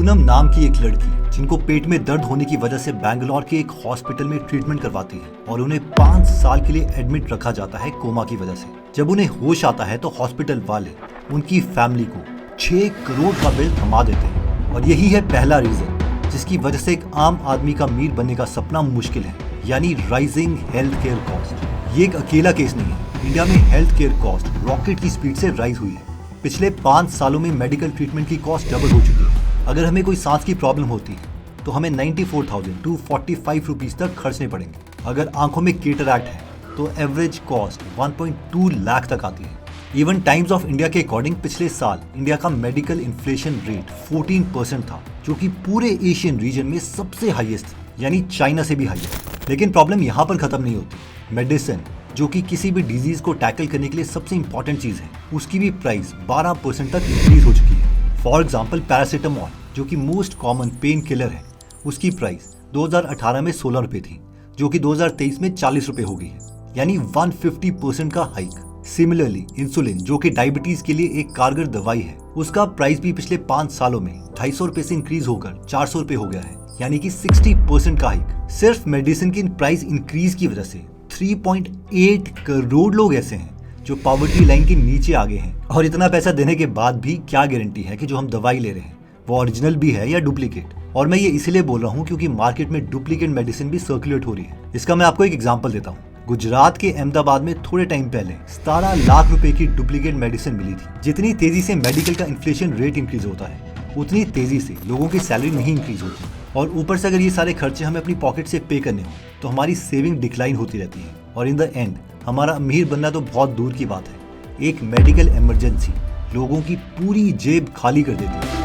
पूनम नाम की एक लड़की जिनको पेट में दर्द होने की वजह से बैंगलोर के एक हॉस्पिटल में ट्रीटमेंट करवाती है और उन्हें 5 साल के लिए एडमिट रखा जाता है कोमा की वजह से। जब उन्हें होश आता है तो हॉस्पिटल वाले उनकी फैमिली को 6 करोड़ का बिल थमा देते हैं और यही है पहला रीजन जिसकी वजह से एक आम आदमी का अमीर बनने का सपना मुश्किल है, यानी राइजिंग हेल्थ केयर कॉस्ट। ये एक अकेला केस नहीं है। इंडिया में हेल्थ केयर कॉस्ट रॉकेट की स्पीड से राइज हुई है। पिछले 5 सालों में मेडिकल ट्रीटमेंट की कॉस्ट डबल हो चुकी है। अगर हमें कोई सांस की प्रॉब्लम होती है तो हमें 94,000 टू 45 रुपीज तक खर्चने पड़ेंगे। अगर आंखों में कैटरैक्ट है तो एवरेज कॉस्ट 1.2 लाख तक आती है। इवन टाइम्स ऑफ इंडिया के अकॉर्डिंग पिछले साल इंडिया का मेडिकल इन्फ्लेशन रेट 14% था, जो कि पूरे एशियन रीजन में सबसे हाईएस्ट, यानी चाइना से भी हाईएस्ट। लेकिन प्रॉब्लम यहाँ पर खत्म नहीं होती। मेडिसिन, जो कि किसी भी डिजीज को टैकल करने के लिए सबसे इंपॉर्टेंट चीज है, उसकी भी प्राइस 12% तक इंक्रीज हो चुकी है। फॉर एग्जाम्पल पैरासीटामोल, जो कि मोस्ट कॉमन पेन किलर है, उसकी प्राइस 2018 में 16 रुपए थी, जो कि 2023 में 40 रुपए हो गई है, यानी 150% का हाइक। सिमिलरली इंसुलिन, जो कि डायबिटीज के लिए एक कारगर दवाई है, उसका प्राइस भी पिछले 5 सालों में 250 रुपए से इंक्रीज होकर 400 रुपए हो गया है, यानी कि 60% का हाइक। सिर्फ मेडिसिन की प्राइस इंक्रीज की वजह से 3.8 करोड़ लोग ऐसे हैं जो पॉवर्टी लाइन के नीचे आ गए हैं। और इतना पैसा देने के बाद भी क्या गारंटी है कि जो हम दवाई ले रहे हैं वो ओरिजिनल भी है या डुप्लीकेट। और मैं ये इसलिए बोल रहा हूँ क्योंकि मार्केट में डुप्लीकेट मेडिसिन भी सर्कुलेट हो रही है। इसका मैं आपको एक एग्जांपल देता हूँ। गुजरात के अहमदाबाद में थोड़े टाइम पहले 17 लाख रुपए की डुप्लीकेट मेडिसिन मिली थी। जितनी तेजी से मेडिकल का इन्फ्लेशन रेट इंक्रीज होता है, उतनी तेजी से लोगों की सैलरी नहीं इंक्रीज होती, और ऊपर से अगर ये सारे खर्चे हमें अपनी पॉकेट से पे करने हो तो हमारी सेविंग डिक्लाइन होती रहती है, और इन द एंड हमारा अमीर बनना तो बहुत दूर की बात है। एक मेडिकल इमरजेंसी लोगों की पूरी जेब खाली कर देती है।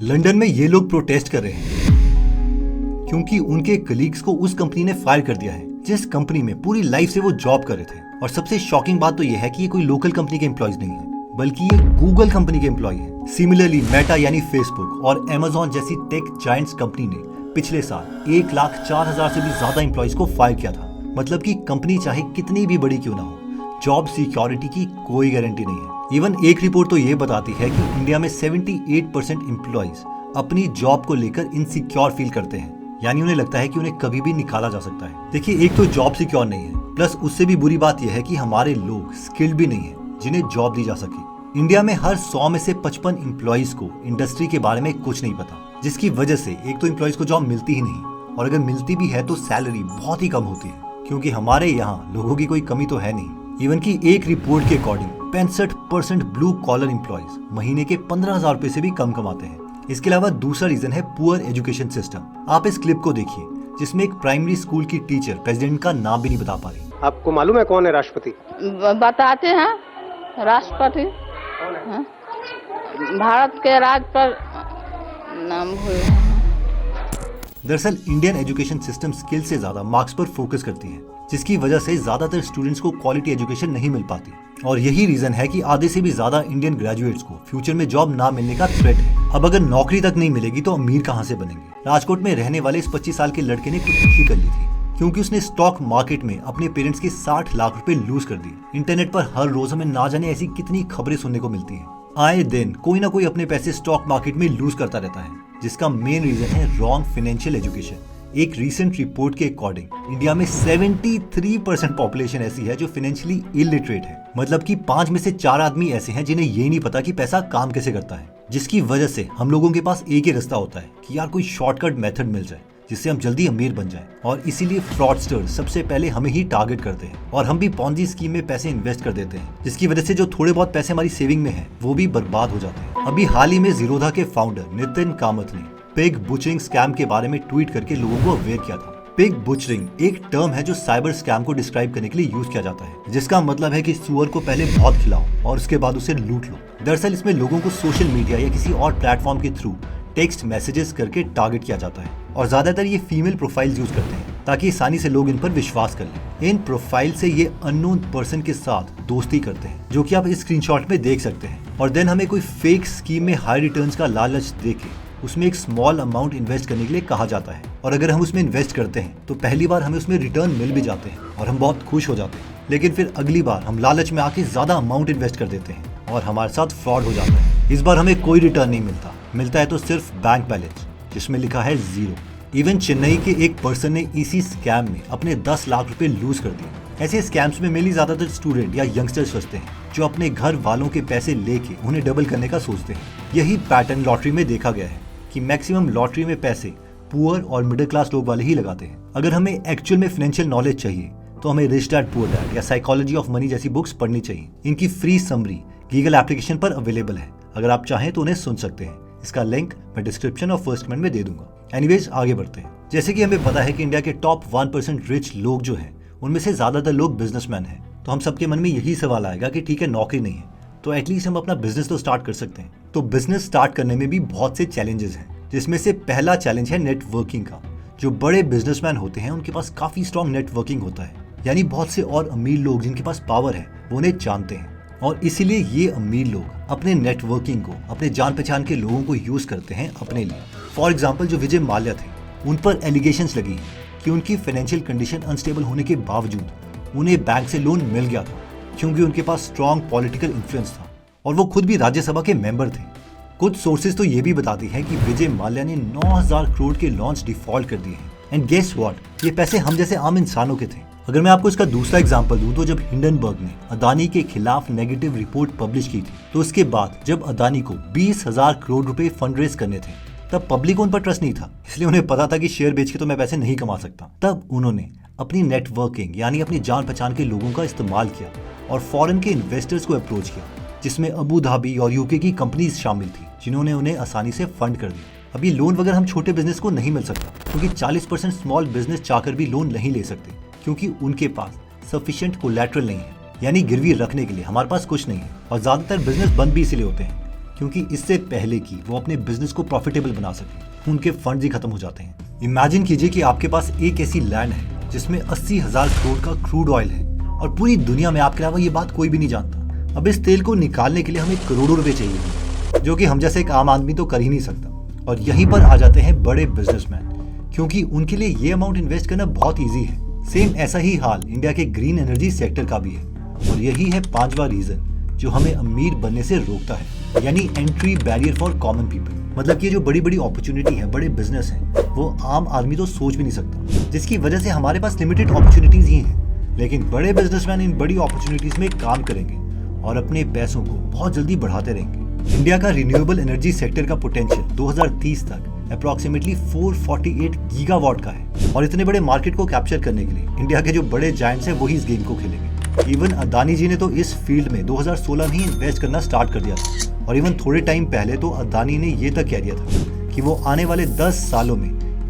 लंदन में ये लोग प्रोटेस्ट कर रहे हैं क्योंकि उनके कलीग्स को उस कंपनी ने फायर कर दिया है जिस कंपनी में पूरी लाइफ से वो जॉब कर रहे थे। और सबसे शॉकिंग बात तो ये है कि ये कोई लोकल कंपनी के एम्प्लॉयज नहीं है, बल्कि ये गूगल कंपनी के एम्प्लॉय है। सिमिलरली मेटा यानी फेसबुक और अमेज़न जैसी टेक जायंट्स कंपनी ने पिछले साल 1,04,000 से भी ज्यादा एम्प्लॉयज को फायर किया था। मतलब कि कंपनी चाहे कितनी भी बड़ी क्यों ना हो, जॉब सिक्योरिटी की कोई गारंटी नहीं है। इवन एक रिपोर्ट तो ये बताती है कि इंडिया में 78% एम्प्लॉयज अपनी जॉब को लेकर इनसिक्योर फील करते हैं, यानी उन्हें लगता है कि उन्हें कभी भी निकाला जा सकता है। देखिए, एक तो जॉब सिक्योर नहीं है, प्लस उससे भी बुरी बात यह है कि हमारे लोग स्किल्ड भी नहीं है जिन्हें जॉब दी जा सके। इंडिया में हर 100 में से 55 एम्प्लॉयज को इंडस्ट्री के बारे में कुछ नहीं पता, जिसकी वजह से एक तो एम्प्लॉयज को जॉब मिलती ही नहीं, और अगर मिलती भी है तो सैलरी बहुत ही कम होती है, क्योंकि हमारे यहाँ लोगों की कोई कमी तो है नहीं। इवन की एक रिपोर्ट के अकॉर्डिंग 65% ब्लू कॉलर एम्प्लॉयज महीने के 15,000 रुपए से भी कम कमाते हैं। इसके अलावा दूसरा रीजन है पुअर एजुकेशन सिस्टम। आप इस क्लिप को देखिए जिसमें एक प्राइमरी स्कूल की टीचर प्रेसिडेंट का नाम भी नहीं बता पा रही। आपको मालूम है कौन है राष्ट्रपति? बताते हैं, राष्ट्रपति हाँ? भारत के राज पर नाम हुए। दरअसल इंडियन एजुकेशन सिस्टम स्किल से ज्यादा मार्क्स पर फोकस करती है, जिसकी वजह से ज्यादातर स्टूडेंट्स को क्वालिटी एजुकेशन नहीं मिल पाती। और यही रीजन है कि आधे से भी ज्यादा इंडियन ग्रेजुएट्स को फ्यूचर में जॉब ना मिलने का थ्रेट है। अब अगर नौकरी तक नहीं मिलेगी तो अमीर कहां से बनेंगे। राजकोट में रहने वाले इस 25 साल के लड़के ने खुदकुशी कर ली थी क्योंकि उसने स्टॉक मार्केट में अपने पेरेंट्स के 60 लाख रुपए लूज कर दिए। इंटरनेट पर हर रोज हमें ना जाने ऐसी कितनी खबरें सुनने को मिलती हैं। आए दिन कोई ना कोई अपने पैसे स्टॉक मार्केट में लूज करता रहता है, जिसका मेन रीजन है रॉन्ग फाइनेंशियल एजुकेशन। एक रीसेंट रिपोर्ट के अकॉर्डिंग इंडिया में 73% पॉपुलेशन ऐसी है जो फाइनेंशियली इलिटरेट है। मतलब कि 5 में से 4 आदमी ऐसे हैं जिन्हें ये नहीं पता कि पैसा काम कैसे करता है, जिसकी वजह से हम लोगों के पास एक ही रास्ता होता है कि यार कोई शॉर्टकट मेथड मिल जाए जिससे हम जल्दी अमीर बन जाएं। और इसीलिए फ्रॉडस्टर सबसे पहले हमें ही टारगेट करते हैं और हम भी पॉन्जी स्कीम में पैसे इन्वेस्ट कर देते हैं, जिसकी वजह से जो थोड़े बहुत पैसे हमारी सेविंग में है वो भी बर्बाद हो जाते हैं। अभी हाल ही में जीरोधा के फाउंडर नितिन कामत ने पिग बुचरिंग स्कैम के बारे में ट्वीट करके लोगों को अवेयर किया था। पिग बुचरिंग एक टर्म है जो साइबर स्कैम को डिस्क्राइब करने के लिए यूज किया जाता है, जिसका मतलब है कि सुअर को पहले बहुत खिलाओ और उसके बाद उसे लूट लो। दरअसल इसमें लोगों को सोशल मीडिया या किसी और प्लेटफॉर्म के थ्रू टेक्स्ट मैसेजेस करके टारगेट किया जाता है, और ज्यादातर ये फीमेल प्रोफाइल्स यूज करते हैं ताकि आसानी से लोग इन पर विश्वास कर लें। इन प्रोफाइल से ये अननोन पर्सन के साथ दोस्ती करते हैं, जो कि आप इस स्क्रीनशॉट में देख सकते हैं, और देन हमें कोई फेक स्कीम में हाई रिटर्न्स का लालच देके उसमें एक स्मॉल अमाउंट इन्वेस्ट करने के लिए कहा जाता है। और अगर हम उसमें इन्वेस्ट करते हैं तो पहली बार हमें उसमें रिटर्न मिल भी जाते हैं और हम बहुत खुश हो जाते हैं, लेकिन फिर अगली बार हम लालच में आके ज्यादा अमाउंट इन्वेस्ट कर देते हैं और हमारे साथ फ्रॉड हो जाता है। इस बार हमें कोई रिटर्न नहीं मिलता मिलता है तो सिर्फ बैंक बैलेंस जिसमें लिखा है 0। इवन चेन्नई के एक पर्सन ने इसी स्कैम में अपने 10 लाख रुपए लूज कर दिए। ऐसे स्कैम्स में मेनली ज्यादातर स्टूडेंट या यंगस्टर्स फंसते हैं जो अपने घर वालों के पैसे लेके उन्हें डबल करने का सोचते हैं। यही पैटर्न लॉटरी में देखा गया है कि मैक्सिमम लॉटरी में पैसे पुअर और मिडिल क्लास लोग वाले ही लगाते हैं। अगर हमें एक्चुअल में फाइनेंशियल नॉलेज चाहिए तो हमें रिच डैड पुअर डैड या साइकोलॉजी ऑफ मनी जैसी बुक्स पढ़नी चाहिए। इनकी फ्री समरी गूगल एप्लीकेशन पर अवेलेबल है, अगर आप चाहें तो उन्हें सुन सकते हैं। इसका लिंक मैं डिस्क्रिप्शन और फर्स्ट कमेंट में दे दूंगा। एनीवेज आगे बढ़ते हैं। जैसे कि हमें पता है कि इंडिया के टॉप 1% रिच लोग जो हैं उनमें से ज्यादातर लोग बिजनेसमैन हैं। तो हम सबके मन में यही सवाल आएगा कि ठीक है, नौकरी नहीं है तो एटलीस्ट हम अपना बिजनेस तो स्टार्ट कर सकते हैं। तो बिजनेस स्टार्ट करने में भी बहुत से चैलेंजेस हैं, जिसमें से पहला चैलेंज है नेटवर्किंग का। जो बड़े बिजनेसमैन होते हैं उनके पास काफी स्ट्रॉन्ग नेटवर्किंग होता है, यानी बहुत से और अमीर लोग जिनके पास पावर है वो उन्हें जानते हैं और इसीलिए ये अमीर लोग अपने नेटवर्किंग को अपने जान पहचान के लोगों को यूज करते हैं अपने लिए। फॉर एग्जाम्पल जो विजय माल्या थे उन पर एलिगेशंस लगी हैं कि उनकी फाइनेंशियल कंडीशन अनस्टेबल होने के बावजूद उन्हें बैंक से लोन मिल गया था क्योंकि उनके पास स्ट्रॉन्ग पॉलिटिकल इन्फ्लुएंस था और वो खुद भी राज्यसभा के मेंबर थे। कुछ सोर्सेज तो ये भी बताती हैं कि विजय माल्या ने 9,000 करोड़ के लॉन्च डिफॉल्ट कर दिए हैं। एंड गेस व्हाट, ये पैसे हम जैसे आम इंसानों के थे। अगर मैं आपको इसका दूसरा एग्जांपल दूं तो जब हिंडनबर्ग ने अदानी के खिलाफ नेगेटिव रिपोर्ट पब्लिश की थी तो उसके बाद जब अदानी को 20,000 करोड़ रुपए फंड रेज करने थे तब पब्लिक को उन पर ट्रस्ट नहीं था, इसलिए उन्हें पता था कि शेयर बेच के तो मैं पैसे नहीं कमा सकता। तब उन्होंने अपनी नेटवर्किंग यानी अपनी जान पहचान के लोगों का इस्तेमाल किया और फॉरेन के इन्वेस्टर्स को अप्रोच किया, जिसमें अबू धाबी और यूके की कंपनीज शामिल थी जिन्होंने उन्हें आसानी से फंड कर दिया। अब ये लोन वगैरह हम छोटे बिजनेस को नहीं मिल सकता क्योंकि 40% स्मॉल बिजनेस चाहकर भी लोन नहीं ले सकते क्योंकि उनके पास सफिशिएंट कोलैटरल नहीं है, यानी गिरवी रखने के लिए हमारे पास कुछ नहीं है। और ज्यादातर बिजनेस बंद भी इसलिए होते हैं क्योंकि इससे पहले कि वो अपने बिजनेस को प्रॉफिटेबल बना सके उनके फंड ही खत्म हो जाते हैं। इमेजिन कीजिए कि आपके पास एक ऐसी लैंड है जिसमें 80,000 करोड़ का क्रूड ऑयल है और पूरी दुनिया में आपके अलावा ये बात कोई भी नहीं जानता। अब इस तेल को निकालने के लिए हमें करोड़ों रुपए चाहिए, जो कि हम जैसे एक आम आदमी तो कर ही नहीं सकता। और यहीं पर आ जाते हैं बड़े बिजनेसमैन, क्योंकि उनके लिए ये अमाउंट इन्वेस्ट करना बहुत ईजी है। सेम ऐसा ही हाल इंडिया के ग्रीन एनर्जी सेक्टर का भी है और यही है 5वां रीजन जो हमें अमीर बनने से रोकता है, यानी entry barrier for common people. मतलब कि जो बड़ी बड़ी अपॉर्चुनिटी है, बड़े बिजनेस हैं, वो आम आदमी तो सोच भी नहीं सकता, जिसकी वजह से हमारे पास लिमिटेड अपॉर्चुनिटीज ही हैं। लेकिन बड़े बिजनेसमैन इन बड़ी अपॉर्चुनिटीज में काम करेंगे और अपने पैसों को बहुत जल्दी बढ़ाते रहेंगे। इंडिया का रिन्यूएबल एनर्जी सेक्टर का पोटेंशियल 2030 तक अप्रॉक्सीमेटली 448 गीगावाट का है और इतने बड़े मार्केट को कैप्चर करने के लिए इंडिया के जो बड़े जायंट्स हैं वही इस गेम को खेलेंगे। इवन अदानी जी ने तो इस फील्ड में 2016 में ही इन्वेस्ट करना स्टार्ट कर दिया था और इवन थोड़े टाइम पहले तो अदानी ने ये तक कह दिया था कि वो आने वाले 10 सालों में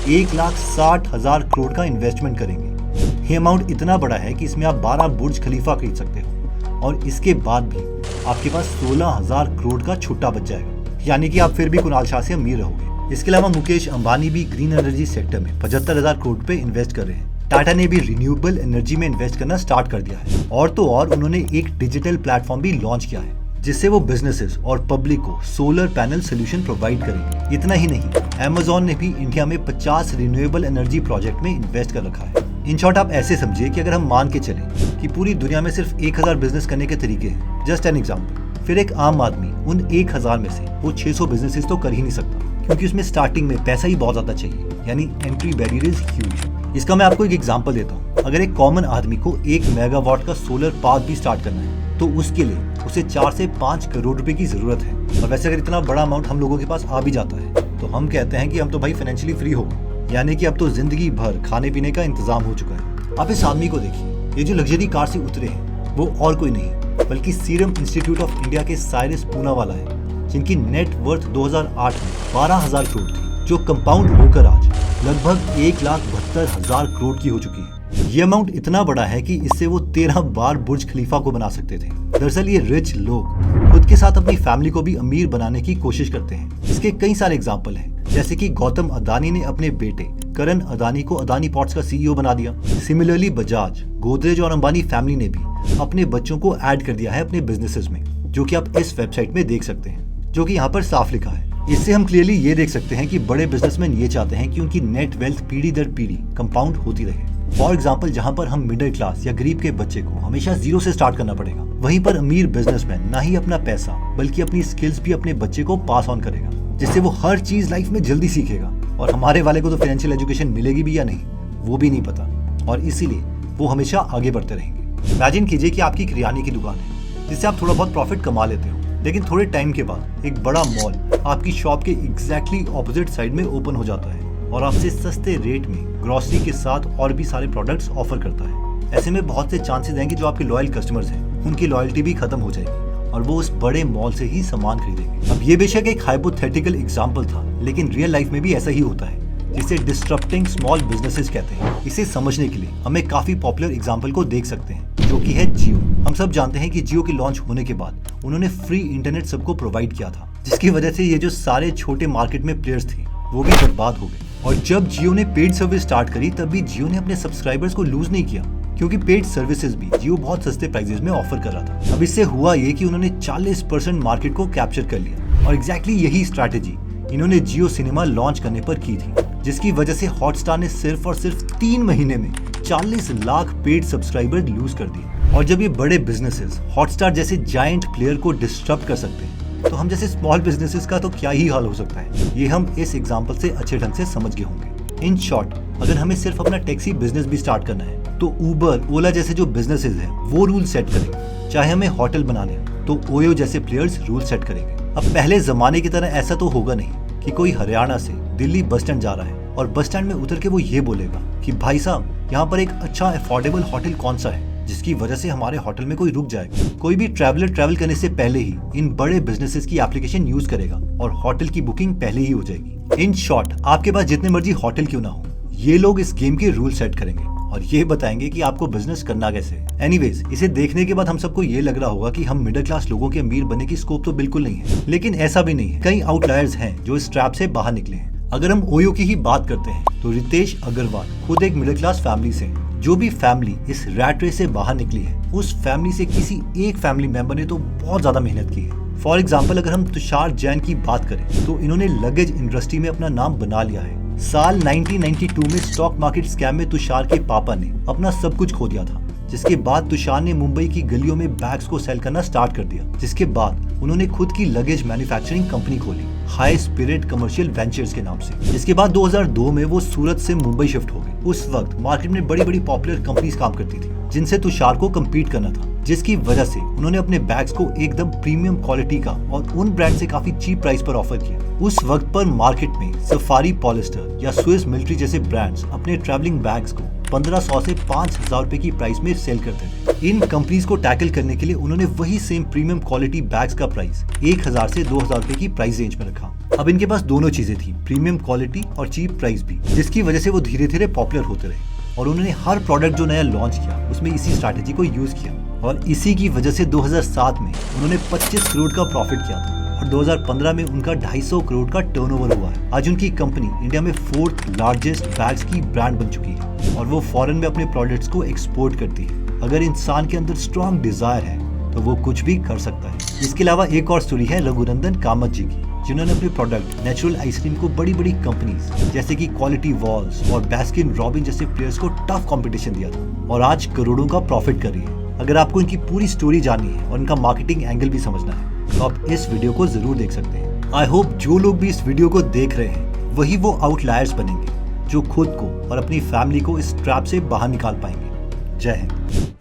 1,60,000 करोड़ का इन्वेस्टमेंट करेंगे। ये अमाउंट इतना बड़ा है कि इसमें आप 12 बुर्ज खलीफा खरीद सकते हो और इसके बाद भी आपके पास 16,000 करोड़ का छुट्टा बच जाएगा, यानी कि आप फिर भी कुणाल शाह से अमीर रहोगे। इसके अलावा मुकेश अंबानी भी ग्रीन एनर्जी सेक्टर में 75,000 करोड़ पे इन्वेस्ट कर रहे हैं। टाटा ने भी रिन्यूएबल एनर्जी में इन्वेस्ट करना स्टार्ट कर दिया है और तो और उन्होंने एक डिजिटल प्लेटफॉर्म भी लॉन्च किया है जिससे वो बिजनेसेस और पब्लिक को सोलर पैनल सोल्यूशन प्रोवाइड करेंगे। इतना ही नहीं, Amazon ने भी इंडिया में 50 रिन्यूएबल एनर्जी प्रोजेक्ट में इन्वेस्ट कर रखा है। इन शॉर्ट आप ऐसे समझिए कि अगर हम मान के चलें कि पूरी दुनिया में सिर्फ 1000 बिजनेस करने के तरीके हैं, जस्ट एन एग्जाम्पल, फिर एक आम आदमी उन 1000 में से वो 600 बिजनेसेस तो कर ही नहीं सकता क्योंकि उसमें स्टार्टिंग में पैसा ही बहुत ज्यादा चाहिए, यानी एंट्री बैरियर इज ह्यूज। इसका मैं आपको एक एग्जांपल देता हूँ। अगर एक कॉमन आदमी को 1 मेगावाट का सोलर पार्क भी स्टार्ट करना है तो उसके लिए उसे 4 से 5 करोड़ रुपए की जरूरत है। और वैसे अगर इतना बड़ा अमाउंट हम लोगों के पास आ भी जाता है तो हम कहते हैं कि हम तो भाई फाइनेंशियली फ्री हो गए, यानी कि अब तो जिंदगी भर खाने पीने का इंतजाम हो चुका है। आप इस आदमी को देखिए, ये जो लग्जरी कार से उतरे हैं वो और कोई नहीं बल्कि सीरम इंस्टीट्यूट ऑफ इंडिया के साइरस पूनावाला है, जिनकी नेट वर्थ 2008 में 12,000 करोड़ थी, जो कंपाउंड होकर आज लगभग 1,72,000 करोड़ की हो चुकी है। ये अमाउंट इतना बड़ा है कि इससे वो 13 बार बुर्ज खलीफा को बना सकते थे। दरअसल ये रिच लोग खुद के साथ अपनी फैमिली को भी अमीर बनाने की कोशिश करते हैं। इसके कई सारे एग्जाम्पल हैं, जैसे कि गौतम अदानी ने अपने बेटे करण अदानी को अदानी पोर्ट्स का सीईओ बना दिया। सिमिलरली बजाज, गोदरेज और अंबानी फैमिली ने भी अपने बच्चों को ऐड कर दिया है अपने बिजनेसेस में, जो कि आप इस वेबसाइट में देख सकते हैं, जो कि यहाँ पर साफ लिखा है। इससे हम क्लियरली ये देख सकते हैं कि बड़े बिजनेसमैन ये चाहते हैं कि उनकी नेट वेल्थ पीढ़ी दर पीढ़ी कंपाउंड होती रहे। फॉर एग्जाम्पल, जहाँ पर हम मिडिल क्लास या गरीब के बच्चे को हमेशा जीरो से स्टार्ट करना पड़ेगा, वहीं पर अमीर बिजनेसमैन ना ही अपना पैसा बल्कि अपनी स्किल्स भी अपने बच्चे को पास ऑन करेगा, जिससे वो हर चीज लाइफ में जल्दी सीखेगा। और हमारे वाले को तो फाइनेंशियल एजुकेशन मिलेगी भी या नहीं वो भी नहीं पता, और इसीलिए वो हमेशा आगे बढ़ते रहेंगे। इमेजिन कीजिए कि आपकी किराने की दुकान है जिससे आप थोड़ा बहुत प्रॉफिट कमा लेते हो, लेकिन थोड़े टाइम के बाद एक बड़ा मॉल आपकी शॉप के एग्जैक्टली ऑपोजिट साइड में ओपन हो जाता है और आपसे सस्ते रेट में ग्रोसरी के साथ और भी सारे प्रोडक्ट्स ऑफर करता है। ऐसे में बहुत से चांसेस हैं कि जो आपके लॉयल कस्टमर्स हैं उनकी लॉयल्टी भी खत्म हो जाएगी और वो उस बड़े मॉल से ही सामान खरीदेंगे। अब ये बेशक एक हाइपोथेटिकल एग्जांपल था, लेकिन रियल लाइफ में भी ऐसा ही होता है, जिसे डिस्ट्रप्टिंग स्मॉल बिजनेसेस कहते हैं। इसे समझने के लिए हम एक काफी पॉपुलर एग्जांपल को देख सकते हैं, जो कि है जियो। हम सब जानते हैं कि जियो के लॉन्च होने के बाद उन्होंने फ्री इंटरनेट सबको प्रोवाइड किया था, जिसकी वजह से ये जो सारे छोटे मार्केट में प्लेयर्स थे वो भी बर्बाद हो गए। और जब जियो ने पेड सर्विस स्टार्ट करी तब भी जियो ने अपने सब्सक्राइबर्स को लूज नहीं किया, क्योंकि पेड सर्विसेज भी जियो बहुत सस्ते प्राइसेस में ऑफर कर रहा था। अब इससे हुआ ये कि उन्होंने 40% मार्केट को कैप्चर कर लिया, और एग्जैक्टली यही स्ट्रैटेजी इन्होंने जियो सिनेमा लॉन्च करने पर की थी, जिसकी वजह से हॉटस्टार ने सिर्फ और सिर्फ 3 महीने में 40 लाख पेड सब्सक्राइबर लूज कर दिए। और जब ये बड़े बिजनेसेस हॉटस्टार जैसे जायंट प्लेयर को डिस्टर्ब कर सकते हैं, तो हम जैसे स्मॉल बिजनेसेस का तो क्या ही हाल हो सकता है, ये हम इस एग्जांपल से अच्छे ढंग से समझ गए होंगे। इन शॉर्ट, अगर हमें सिर्फ अपना टैक्सी बिजनेस भी स्टार्ट करना है तो उबर, ओला जैसे जो बिजनेसेस हैं वो रूल सेट करेंगे। चाहे हमें होटल बनाने हैं तो ओयो जैसे प्लेयर्स रूल सेट करेंगे। अब पहले जमाने की तरह ऐसा तो होगा नहीं कि कोई हरियाणा से दिल्ली बस स्टैंड जा रहा है और बस स्टैंड में उतर के वो ये बोलेगा कि भाई साहब यहाँ पर एक अच्छा अफोर्डेबल होटल कौन सा है जिसकी वजह से हमारे होटल में कोई रुक जाएगा। कोई भी ट्रैवलर ट्रैवल करने से पहले ही इन बड़े बिजनेसेस की एप्लीकेशन यूज करेगा और होटल की बुकिंग पहले ही हो जाएगी। इन शॉर्ट, आपके पास जितने मर्जी होटल क्यों ना हो, ये लोग इस गेम के रूल सेट करेंगे और ये बताएंगे कि आपको बिजनेस करना कैसे। एनीवेज, इसे देखने के बाद हम सबको ये लग रहा होगा कि हम मिडिल क्लास लोगों के अमीर बनने की स्कोप तो बिल्कुल नहीं है, लेकिन ऐसा भी नहीं है। कई आउटलायर्स हैं जो इस ट्रैप से बाहर निकले हैं। अगर हम ओयो की ही बात करते हैं तो रितेश अग्रवाल खुद एक मिडिल क्लास फैमिली से हैं। जो भी फैमिली इस रैट रेस से बाहर निकली है, उस फैमिली से किसी एक फैमिली मेंबर ने तो बहुत ज्यादा मेहनत की है। फॉर एग्जाम्पल, अगर हम तुषार जैन की बात करें तो इन्होंने लगेज इंडस्ट्री में अपना नाम बना लिया है। साल 1992 में स्टॉक मार्केट स्कैम में तुषार के पापा ने अपना सब कुछ खो दिया था, जिसके बाद तुषार ने मुंबई की गलियों में बैग्स को सेल करना स्टार्ट कर दिया, जिसके बाद उन्होंने खुद की लगेज मैन्युफैक्चरिंग कंपनी खोली, हाई स्पिरिट कमर्शियल वेंचर्स के नाम से। जिसके बाद 2002 में वो सूरत से मुंबई शिफ्ट हो गए। उस वक्त मार्केट में बड़ी बड़ी पॉपुलर कंपनीज काम करती थी जिनसे तुषार को कम्पीट करना था, जिसकी वजह से उन्होंने अपने बैग्स को एकदम प्रीमियम क्वालिटी का और उन ब्रांड से काफी चीप प्राइस पर ऑफर किया। उस वक्त पर मार्केट में सफारी पॉलिस्टर या स्विस मिलिट्री जैसे ब्रांड्स अपने ट्रैवलिंग बैग्स को 1500 से 5000 रुपए की प्राइस में सेल करते थे। इन कंपनीज को टैकल करने के लिए उन्होंने वही सेम प्रीमियम क्वालिटी बैग्स का प्राइस 1000 से 2000 रुपए की प्राइस रेंज में रखा। अब इनके पास दोनों चीजें थी, प्रीमियम क्वालिटी और चीप प्राइस भी, जिसकी वजह से वो धीरे धीरे पॉपुलर होते रहे और उन्होंने हर प्रोडक्ट जो नया लॉन्च किया उसमें इसी स्ट्रैटेजी को यूज किया और इसी की वजह से 2007 में उन्होंने 25 करोड़ का प्रॉफिट किया था और 2015 में उनका 250 करोड़ का टर्नओवर हुआ है। आज उनकी कंपनी इंडिया में 4th लार्जेस्ट बैग्स की ब्रांड बन चुकी है और वो फॉरेन में अपने प्रोडक्ट्स को एक्सपोर्ट करती है। अगर इंसान के अंदर स्ट्रॉन्ग डिजायर है तो वो कुछ भी कर सकता है। इसके अलावा एक और स्टोरी है रघुनंदन कामत जी की, जिन्होंने अपने प्रोडक्ट नेचुरल आइसक्रीम को बड़ी बड़ी कंपनीज जैसे कि क्वालिटी वॉल्स और बास्किन रॉबिन जैसे प्लेयर्स को टफ कंपटीशन दिया था और आज करोड़ों का प्रॉफिट कर रही है। अगर आपको इनकी पूरी स्टोरी जाननी है और इनका मार्केटिंग एंगल भी समझना है तो आप इस वीडियो को जरूर देख सकते हैं। आई होप जो लोग भी इस वीडियो को देख रहे हैं वही वो आउटलायर्स बनेंगे जो खुद को और अपनी फैमिली को इस ट्रैप से बाहर निकाल पाएंगे। जय हिंद।